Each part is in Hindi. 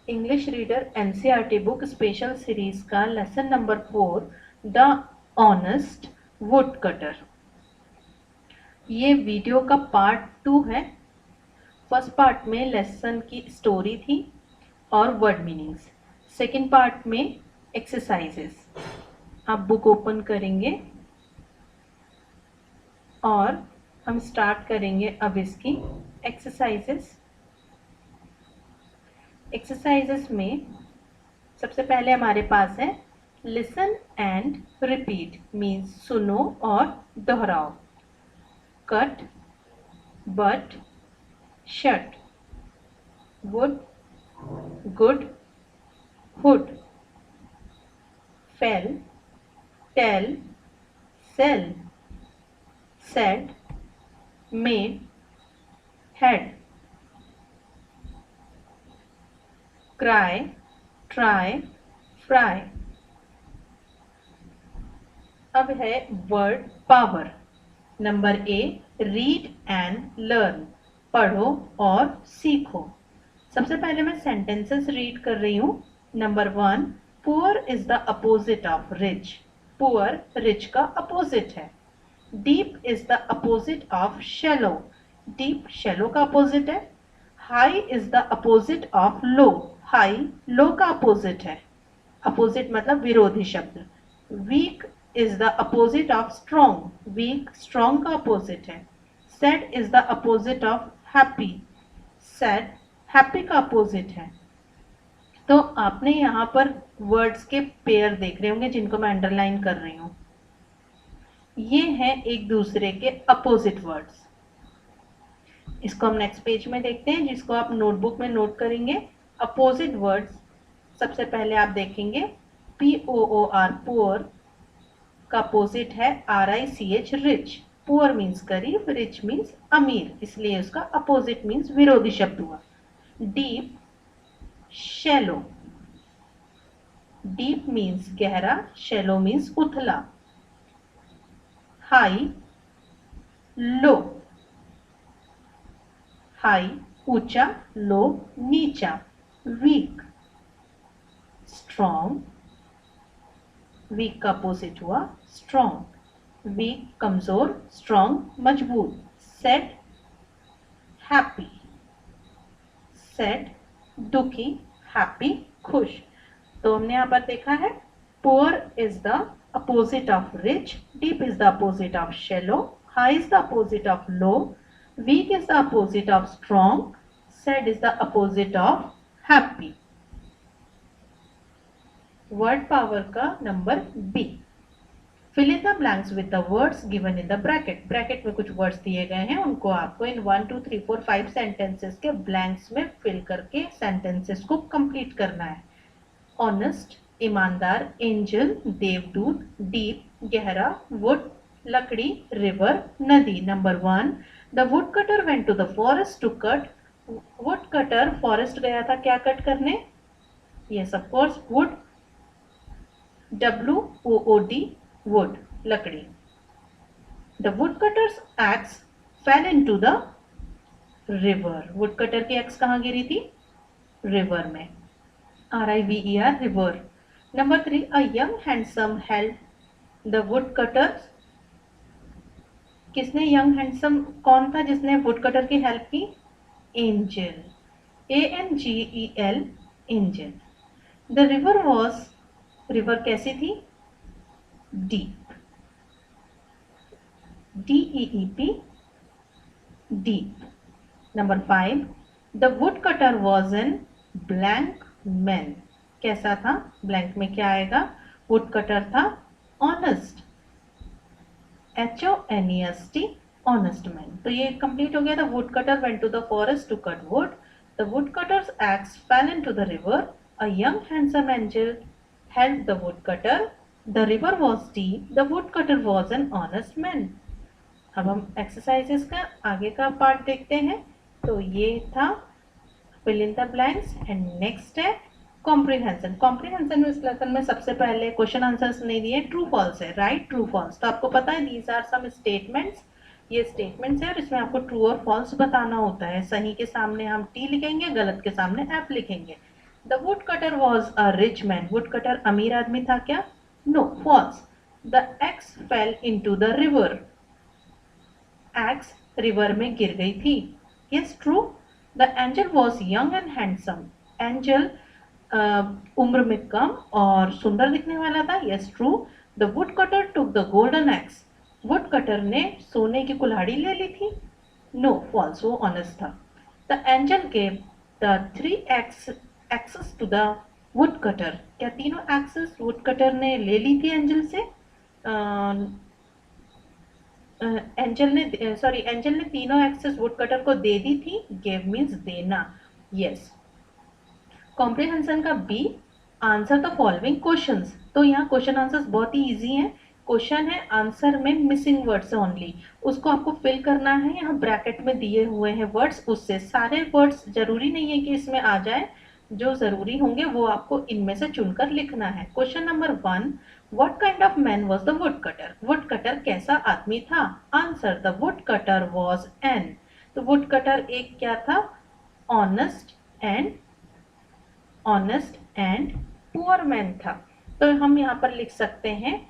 English reader NCERT book special series का lesson number 4 the honest wood cutter. ये वीडियो का पार्ट 2 है। फर्स्ट पार्ट में लेसन की स्टोरी थी और वर्ड मीनिंग्स। सेकंड पार्ट में एक्सरसाइजेस। आप बुक ओपन करेंगे और हम स्टार्ट करेंगे अब इसकी एक्सरसाइजेस। एक्सरसाइजेस में सबसे पहले हमारे पास है लिसन एंड रिपीट, मीन्स सुनो और दोहराओ। Cut, but, shut, wood, good, hood, fail, tell, sell, said, made, head, cry, try, fry. अब है word power. Number A, read and learn, पढ़ो और सीखो। सबसे पहले मैं सेंटेंसेस रीड कर रही हूँ। Number 1, poor is the opposite of rich. Poor rich का अपोजिट है। Deep is the opposite of shallow. Deep shallow का अपोजिट है। High is the opposite of low. High low का अपोजिट है। अपोजिट मतलब विरोधी शब्द। Weak is the opposite of strong. Weak strong का अपोजिट है। Sad is the opposite of happy. Sad happy का अपोजिट है। तो आपने यहाँ पर वर्ड्स के पेयर देख रहे होंगे जिनको मैं अंडरलाइन कर रही हूँ। ये हैं एक दूसरे के अपोजिट वर्ड्स। इसको हम नेक्स्ट पेज में देखते हैं, जिसको आप नोटबुक में नोट करेंगे। अपोजिट वर्ड्स सबसे पहले आप देखेंगे POOR, पुअर का अपोजिट है RICH, रिच। पुअर मीन्स गरीब, रिच मीन्स अमीर, इसलिए उसका अपोजिट मीन्स विरोधी शब्द हुआ। Deep, shallow. डीप मीन्स गहरा, शैलो मीन्स उथला। High, low. हाई ऊंचा, लो नीचा। Weak, strong. वीक का अपोजिट हुआ स्ट्रॉन्ग। वीक कमजोर, स्ट्रॉन्ग मजबूत। Sad, happy. सैड दुखी, हैप्पी खुश। तो हमने यहाँ पर देखा है poor is the opposite of rich, deep is the opposite of shallow, high is the opposite of low, weak is the opposite of strong, sad is the opposite of happy. Word power का number B. Fill in the blanks with the words given in the bracket. Bracket में कुछ वर्ड्स दिए गए हैं, उनको आपको इन 1 2 3 4 5 सेंटेंसेस के ब्लैंक्स में फिल करके सेंटेंसेस को कंप्लीट करना है। ऑनेस्ट ईमानदार, एंजल देवदूत, डीप गहरा, वुड लकड़ी, रिवर नदी। Number 1, the would cutter went to the forest to cut. Wood cutter forest गया था क्या कट करने? Yes of course, wood, WOOD, wood लकड़ी। The would cutters axe fell into the river. Wood cutter की एक्स कहाँ गिरी थी? रिवर में। RIVER, river. Number 3, a young handsome help the would cutters. किसने यंग हैंडसम, कौन था जिसने वुड कटर की हेल्प की? Angel, ANGEL, angel. The river was, river कैसी थी? Deep, DEEP, deep. Number 5, the would cutter was an blank man. कैसा था? ब्लैंक में क्या आएगा? वुड कटर था ऑनेस्ट, HONEST, ऑनेस्ट मैन। तो ये कंप्लीट हो गया। The would cutter went to the forest to cut wood. The would cutters axe fell into the river. A young handsome angel helped the would cutter. The river was deep. The would cutter was an honest man. अब हम एक्सरसाइजेस का आगे का पार्ट देखते हैं। तो ये था fill in the blanks and next है कॉम्प्रिहेंशन। कॉम्प्रिहेंशन में इस लेसन में सबसे पहले क्वेश्चन आंसर्स नहीं दिए, ट्रू फॉल्स है, राइट ट्रू फॉल्स। तो आपको पता है दीज आर सम स्टेटमेंट्स, ये स्टेटमेंट्स है और इसमें आपको ट्रू और फॉल्स बताना होता है। सही के सामने हम T लिखेंगे, गलत के सामने F लिखेंगे। The would cutter was a rich man, woodcutter अमीर आदमी था क्या? No, false. The axe fell into the river, axe river में गिर गई थी। Yes, true. The angel was young and handsome, angel उम्र में कम और सुंदर दिखने वाला था। Yes, true. The would cutter took the golden axe, woodcutter ने सोने की कुल्हाड़ी ले ली थी। नो, फॉल्स, वो ऑनेस्ट था। The angel gave the three axes to the would cutter, क्या तीनों एक्सेस वुड कटर ने ले ली थी एंजल से? एंजल ने तीनों एक्सेस वुड कटर को दे दी थी। गिव मीन्स देना। यस। कॉम्प्रिहेंशन का B, answer the following questions. तो यहाँ क्वेश्चन आंसर्स बहुत ही इजी हैं। क्वेश्चन है, आंसर में मिसिंग वर्ड्स ओनली, उसको आपको फिल करना है। यहाँ ब्रैकेट में दिए हुए हैं वर्ड्स, उससे सारे वर्ड्स जरूरी नहीं है कि इसमें आ जाए, जो जरूरी होंगे वो आपको इनमें से चुनकर लिखना है। Question number 1, what kind of man was the wood cutter, would cutter कैसा आदमी था? Answer, the wood cutter was an, तो वुड कटर एक क्या था? ऑनेस्ट एंड पुअर मैन था। तो हम यहाँ पर लिख सकते हैं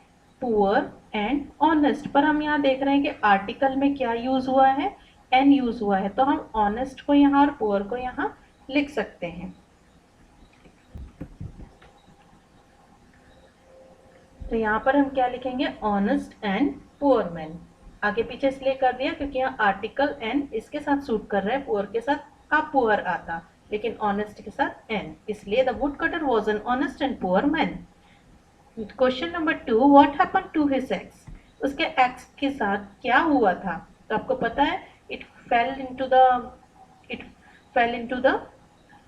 पुअर एंड ऑनेस्ट, पर हम यहाँ देख रहे हैं कि आर्टिकल में क्या यूज हुआ है? एन यूज हुआ है, तो हम ऑनेस्ट को यहाँ और पुअर को यहाँ लिख सकते हैं। तो यहाँ पर हम क्या लिखेंगे? Honest and poor man. आगे पीछे इसलिए कर दिया क्योंकि यहाँ आर्टिकल एन इसके साथ सूट कर रहा है, पुअर के साथ आप पुअर आता, लेकिन ऑनेस्ट के साथ एन, इसलिए the would cutter was an honest and poor man. Question number 2, what happened to his axe, उसके एक्स के साथ क्या हुआ था? तो आपको पता है, it fell into the it fell into the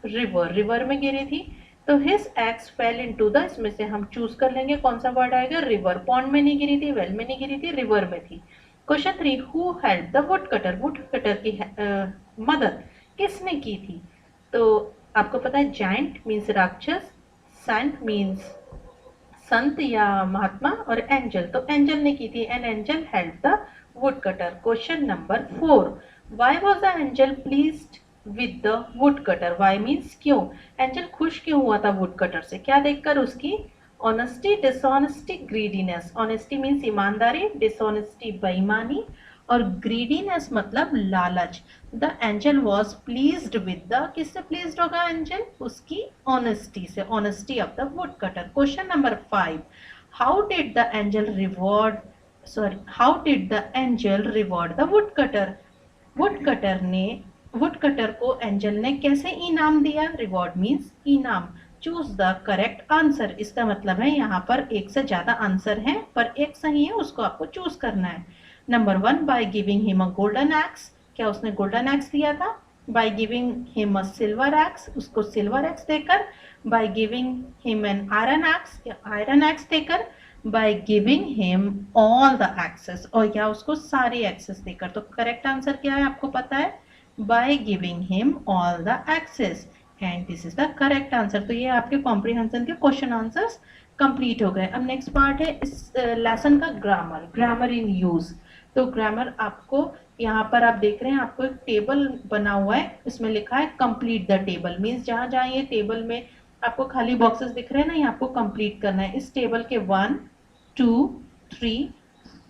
river, river में गिरी थी। तो his axe fell into the, इसमें से हम चूज कर लेंगे कौन सा वर्ड आएगा? रिवर। पॉन्ड में नहीं गिरी थी, वेल में नहीं गिरी थी, रिवर में थी। Question 3, who help the would cutter, would cutter की मदद किसने की थी? तो आपको पता है, जायंट मीन्स राक्षस, सेंट मीन्स संत या महात्मा, और एंजल, तो एंजल ने की थी, an angel help the would cutter. Question number 4, why was the angel pleased with the wood cutter, why means क्यों, एंजल खुश क्यों हुआ था वुड कटर से? क्या देखकर? उसकी honesty, dishonesty, greediness. Honesty means ईमानदारी, डिसऑनेस्टी बेईमानी, और ग्रीडीनेस मतलब लालच। The angel was pleased with the, किससे प्लीज्ड होगा एंजल? उसकी ऑनेस्टी से, honesty of the wood cutter. Question number 5, how did the angel reward how did the angel reward the wood cutter, would cutter को एंजल ने कैसे इनाम दिया? रिवॉर्ड मीन्स इनाम। चूज द करेक्ट आंसर, इसका मतलब है यहाँ पर एक से ज्यादा आंसर है, पर एक सही है, उसको आपको चूज करना है। Number 1, by giving him a golden axe, क्या उसने गोल्डन एक्स दिया था? By giving him a silver axe, उसको सिल्वर एक्स देकर। By giving him an iron axe, या आयरन एक्स देकर। By giving him all the axes, और क्या उसको सारी एक्सेस देकर। तो करेक्ट आंसर क्या है आपको पता है? By giving him all the axes, and this is the correct answer. तो ये आपके कॉम्प्रिहेंशन के क्वेश्चन आंसर्स कंप्लीट हो गए। अब नेक्स्ट पार्ट है इस लेसन का ग्रामर, ग्रामर इन यूज। तो ग्रामर आपको यहाँ पर आप देख रहे हैं, आपको एक टेबल बना हुआ है, इसमें लिखा है कंप्लीट द टेबल, मीन्स जहां जहां ये टेबल में आपको खाली बॉक्सेस दिख रहे हैं ना, ये आपको कंप्लीट करना है। इस टेबल के 1 2 3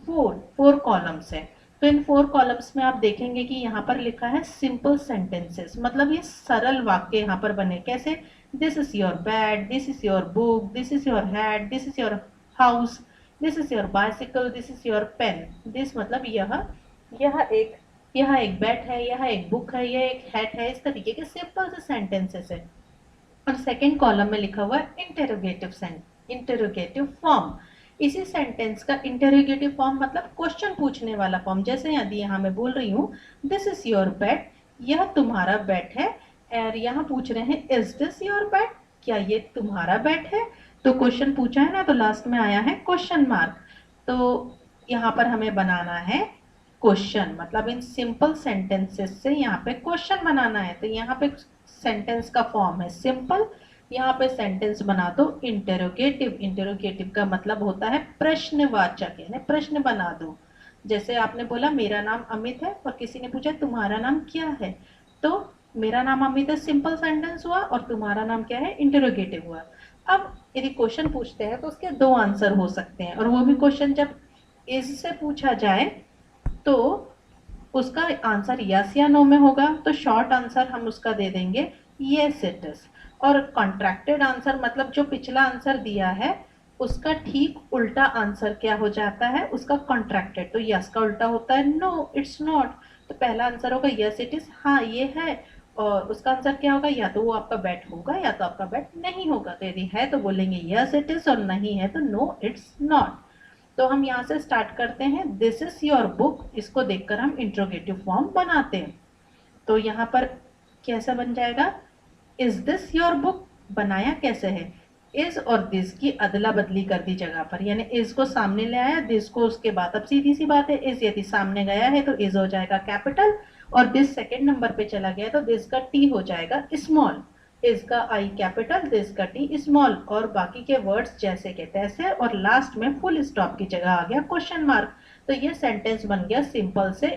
4 कॉलम्स है। तो इन 4 कॉलम्स में आप देखेंगे कि यहाँ पर लिखा है सिंपल सेंटेंसेस, मतलब ये सरल वाक्य यहाँ पर बने। कैसे? This is your bed, this is your book, this is your hat, this is your house, this is your bicycle, this is your pen. This मतलब यह एक बैट है, यह एक बुक है, यह एक हैट है। इस तरीके के सिंपल से सेंटेंसेस है। और सेकंड कॉलम में लिखा हुआ है इंटेरोगेटिव फॉर्म। इसी सेंटेंस का इंटेरोगेटिव फॉर्म मतलब क्वेश्चन पूछने वाला फॉर्म। जैसे यदि यहाँ मैं बोल रही हूँ दिस इज योर बैट, यह तुम्हारा बैट है, और यहाँ पूछ रहे हैं इज दिस योर बैट, क्या ये तुम्हारा बैट है? तो क्वेश्चन पूछा है ना, तो लास्ट में आया है क्वेश्चन मार्क। तो यहाँ पर हमें बनाना है क्वेश्चन, मतलब इन सिंपल सेंटेंसेस से यहाँ पे क्वेश्चन बनाना है। तो यहाँ पे सेंटेंस का फॉर्म है सिंपल, यहाँ पे सेंटेंस बना दो इंटेरोगेटिव। इंटेरोगेटिव का मतलब होता है प्रश्नवाचक, यानी प्रश्न बना दो। जैसे आपने बोला मेरा नाम अमित है और किसी ने पूछा तुम्हारा नाम क्या है, तो मेरा नाम अमित है, सिंपल सेंटेंस हुआ, और तुम्हारा नाम क्या है, इंटरोगेटिव हुआ। अब यदि क्वेश्चन पूछते हैं तो उसके दो आंसर हो सकते हैं, और वो भी क्वेश्चन जब इज से पूछा जाए तो उसका आंसर यस या नो में होगा, तो शॉर्ट आंसर हम उसका दे देंगे यस इट इज। और कॉन्ट्रैक्टेड आंसर मतलब जो पिछला आंसर दिया है उसका ठीक उल्टा आंसर क्या हो जाता है, उसका कॉन्ट्रैक्टेड, तो यस का उल्टा होता है नो इट्स नॉट। तो पहला आंसर होगा यस इट इज, हाँ ये है, और उसका आंसर क्या होगा, या तो वो आपका बैट होगा या तो आपका बैट नहीं होगा। तो यदि है तो बोलेंगे यस इट इज, और नहीं है तो नो इट्स नॉट। तो हम यहाँ से स्टार्ट करते हैं, दिस इज योर बुक, इसको देखकर हम इंट्रोगेटिव फॉर्म बनाते हैं। तो यहाँ पर कैसा बन जाएगा, इज दिस योर बुक, बनाया कैसे है, इज और दिस की अदला बदली कर दी जगह पर, यानी इज को सामने ले आया, दिस को उसके बाद। अब सीधी सी बात है, इज यदि सामने गया है तो इज हो जाएगा कैपिटल, और दिस सेकेंड नंबर पे चला गया तो दिस का टी हो जाएगा स्मॉल, इज का आई कैपिटल, दिस का टी स्मॉल, और बाकी के वर्ड्स जैसे के तैसे, और लास्ट में फुल स्टॉप की जगह आ गया क्वेश्चन मार्क। तो ये सेंटेंस बन गया सिंपल से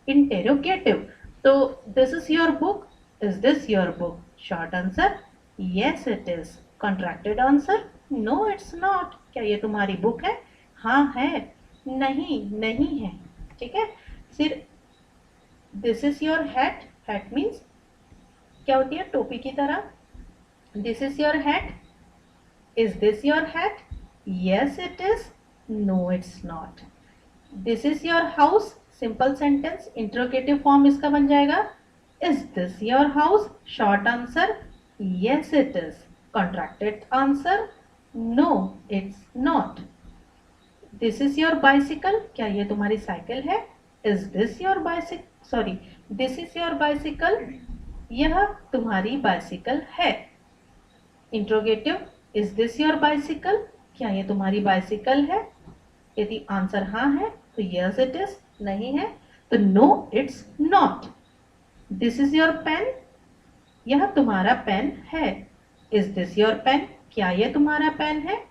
इंटेरोगेटिव। तो this is your book, is this your book, short answer yes it is, contracted answer no it's not, क्या ये तुम्हारी बुक है, हाँ है, नहीं नहीं है। ठीक है, फिर this is your hat, hat means क्या होती है, टोपी की तरह। This is your hat, is this your hat, yes it is, no it's not. This is your house, simple sentence, interrogative form इसका बन जाएगा is this your house, short answer yes it is, contracted answer no it's not. This is your bicycle, क्या ये तुम्हारी साइकिल है, is this your bicycle, sorry, this is your bicycle, यह तुम्हारी बाइसिकल है। Interrogative, is this your bicycle, क्या ये तुम्हारी बाइसिकल है, यदि आंसर हाँ है तो यस इट इज, नहीं है तो no it's not. This is your pen, यह तुम्हारा पेन है, इज दिस योर पेन, क्या ये तुम्हारा पेन है,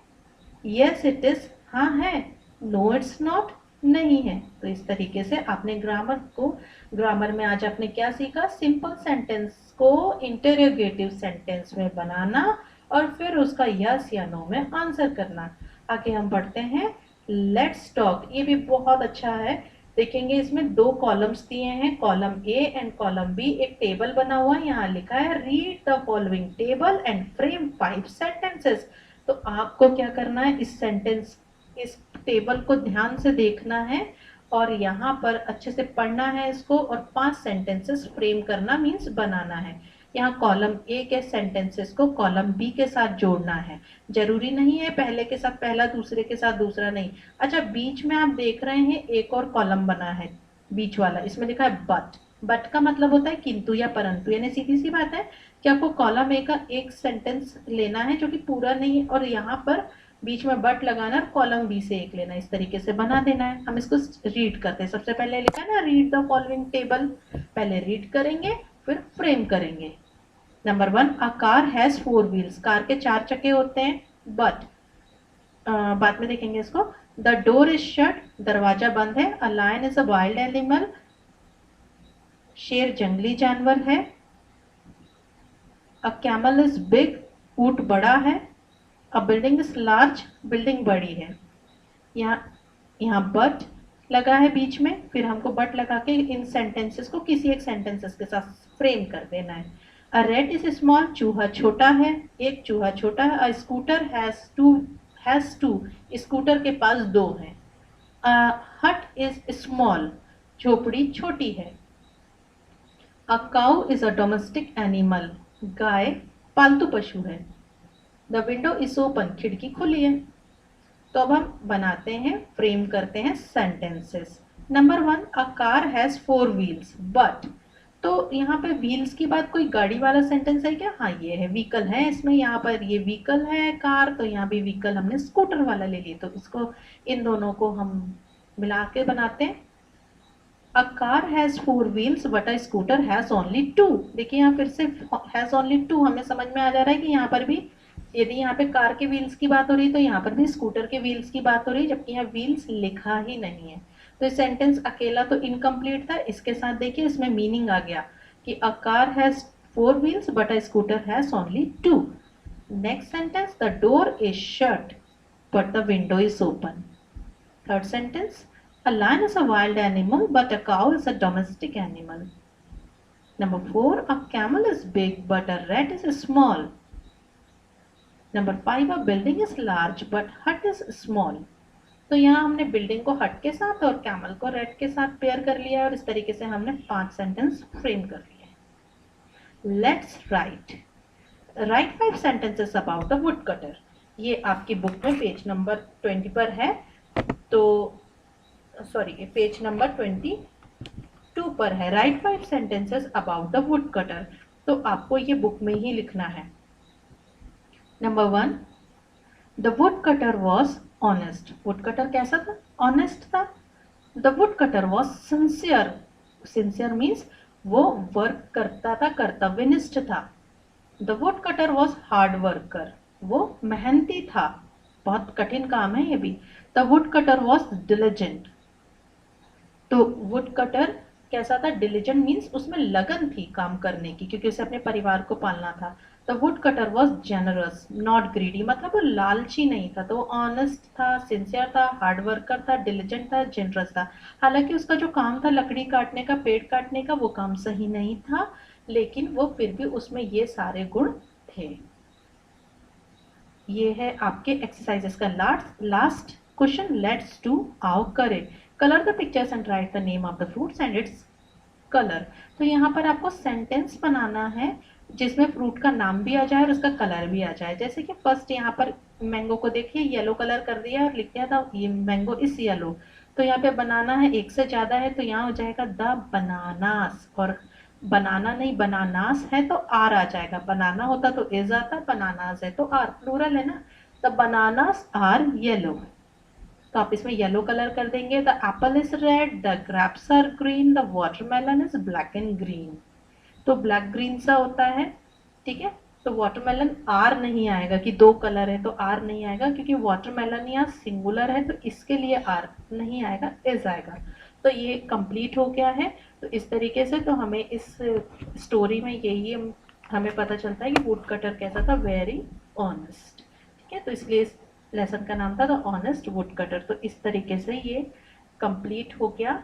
यस इट इज, हाँ है, नो इट्स नॉट, नहीं है। तो इस तरीके से आपने ग्रामर में आज आपने क्या सीखा, सिंपल सेंटेंस को इंटरोगेटिव सेंटेंस में बनाना और फिर उसका यस या नो में आंसर करना। आगे हम बढ़ते हैं, लेट्स टॉक, ये भी बहुत अच्छा है। देखेंगे इसमें दो कॉलम्स दिए हैं, column A and column B, एक टेबल बना हुआ है, यहाँ लिखा है read the following table and frame 5 sentences. तो आपको क्या करना है, इस टेबल को ध्यान से देखना है और यहाँ पर अच्छे से पढ़ना है इसको, और 5 सेंटेंसेस फ्रेम करना मीन्स बनाना है। यहाँ कॉलम ए के सेंटेंसेस को कॉलम बी के साथ जोड़ना है, जरूरी नहीं है पहले के साथ पहला दूसरे के साथ दूसरा नहीं। अच्छा, बीच में आप देख रहे हैं एक और कॉलम बना है, बीच वाला, इसमें लिखा है बट, बट का मतलब होता है किंतु या परंतु, यानी सीधी सी बात है कि आपको कॉलम ए का एक सेंटेंस लेना है जो कि पूरा नहीं है, और यहाँ पर बीच में बट लगाना, और कॉलम बी से एक लेना, इस तरीके से बना देना है। हम इसको रीड करते हैं, सबसे पहले लिखा है ना रीड द फॉलोइंग टेबल, पहले रीड करेंगे फिर फ्रेम करेंगे। Number 1, a car has 4 wheels, car के 4 चक्के होते हैं, बट बाद में देखेंगे इसको। द डोर इज शट, दरवाजा बंद है। A lion is a wild animal, शेर जंगली जानवर है। अ कैमल इज बिग, ऊंट बड़ा है। अ बिल्डिंग इज लार्ज, बिल्डिंग बड़ी है। यहाँ बट लगा है बीच में, फिर हमको बट लगा के इन सेंटेंसेस को किसी एक सेंटेंसेस के साथ फ्रेम कर देना है। अ रेट इज स्मॉल, चूहा छोटा है, एक चूहा छोटा है। अ स्कूटर हैज टू, स्कूटर के पास 2 हैं। अ हट इज स्मॉल, झोपड़ी छोटी है। A cow is a domestic animal, गाय पालतू पशु है। द विंडो इज ओपन, खिड़की खुली है। तो अब हम बनाते हैं, फ्रेम करते हैं sentences. Number 1, a car has 4 wheels, but, तो यहाँ पे व्हील्स की बात कोई गाड़ी वाला सेंटेंस है क्या, हाँ ये है, व्हीकल है इसमें, यहाँ पर ये व्हीकल है कार, तो यहाँ भी व्हीकल हमने स्कूटर वाला ले लिया, तो इसको इन दोनों को हम मिला के बनाते हैं। A car has 4 wheels but a scooter has only 2, देखिए यहाँ फिर से हैज ओनली 2, हमें समझ में आ जा रहा है कि यहाँ पर भी यदि यहाँ पे कार के व्हील्स की बात हो रही है तो यहाँ पर भी स्कूटर के व्हील्स की बात हो रही है, जबकि यहाँ व्हील्स लिखा ही नहीं है। तो ये सेंटेंस अकेला तो इनकम्प्लीट था, इसके साथ देखिए इसमें मीनिंग आ गया कि a car has 4 wheels but a scooter has only 2. Next sentence, the door is shut but the window is open. Third sentence, a lion is a wild animal but a cow is a domestic animal. Number 4, a camel is big but a rat is small. Number 5, a building is large but hut is small. तो यहाँ हमने बिल्डिंग को हट के साथ और कैमल को रेड के साथ पेयर कर लिया और इस तरीके से हमने 5 सेंटेंस फ्रेम कर लिए। Let's write 5 sentences about the wood cutter. ये आपकी बुक में पेज नंबर 20 पर है, तो सॉरी पेज नंबर 22 पर है। Right 5 sentences about the wood cutter, तो आपको ये बुक में ही लिखना है। Number 1, the would cutter was honest. Wood cutter कैसा था? ऑनेस्ट था। The wood cutter was sincere. Sincere means वो वर्क करता था, कर्तव्यनिष्ठ था। The wood cutter was hard worker. वो मेहनती था, बहुत कठिन काम है ये भी। The wood cutter was diligent. तो वुड कटर कैसा था? डिलिजेंट मीन्स उसमें लगन थी काम करने की, क्योंकि उसे अपने परिवार को पालना था। The wood cutter was generous not greedy, मतलब वो लालची नहीं था। तो वो ऑनेस्ट था, सिंसियर था, हार्ड वर्कर था, डिलिजेंट था, जेनरस था। हालांकि उसका जो काम था लकड़ी काटने का, पेड़ काटने का, वो काम सही नहीं था, लेकिन वो फिर भी उसमें ये सारे गुण थे। ये है आपके एक्सरसाइजेस का लास्ट क्वेश्चन। लेट्स डू, आओ करें। Colour the pictures and right the name of the fruits and its colour. तो यहाँ पर आपको सेंटेंस बनाना है जिसमें फ्रूट का नाम भी आ जाए और उसका कलर भी आ जाए। जैसे कि फर्स्ट यहाँ पर मैंगो को देखिए येलो कलर कर दिया और लिख दिया था ये मैंगो इस येलो। तो यहाँ पे बनाना है, एक से ज्यादा है तो यहाँ हो जाएगा द बनानास, और बनाना नहीं बनानास है तो आर आ जाएगा। बनाना होता तो इज आता, बनानास है तो आर, प्लूरल है ना। द बनानास आर येलो, तो आप इसमें येलो कलर कर देंगे। The apple is red, the grapes are green, the watermelon is black and green. तो ब्लैक ग्रीन सा होता है, ठीक है। तो वाटरमेलन आर नहीं आएगा कि 2 कलर है तो आर नहीं आएगा, क्योंकि वाटरमेलन यहाँ सिंगुलर है तो इसके लिए आर नहीं आएगा, इज आएगा। तो ये कंप्लीट हो गया है। तो इस तरीके से तो हमें इस स्टोरी में यही हमें पता चलता है कि वुड कटर कैसा था, वेरी ऑनेस्ट, ठीक है। तो इसलिए इस लेसन का नाम था द ऑनेस्ट वुड कटर। तो इस तरीके से ये कंप्लीट हो गया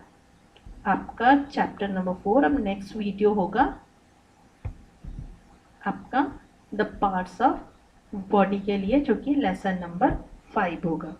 आपका चैप्टर नंबर 4। अब नेक्स्ट वीडियो होगा आपका द पार्ट्स ऑफ बॉडी के लिए, जो कि लेसन नंबर 5 होगा।